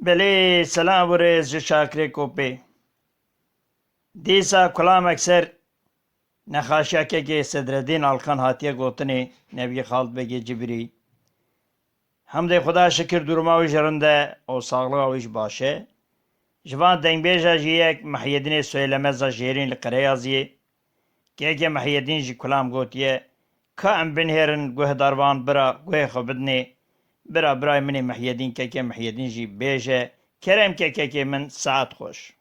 بله سلام ورز ji şakirê kopê dîsa kulamek ser nexaşiyekekê Sedreddîn Alkan hatiye gotinê neviyê Xalidbekê Cibrî hemdê Xuda şikir duruma wî ji rind e û saxliqa wî jî baş e. Ji van dengbêja jî yek Mihyedînê Söylemeza jêrîn li Qireyaziyê kêkê Mihyedîn jî kulam gotiye ka em binêrin guhdarvan bira guhê xwe bidinê bira birayê min ê Mihyedîn kêkê Mihyedîn jî bêje kerem kêkekê min saet xweş.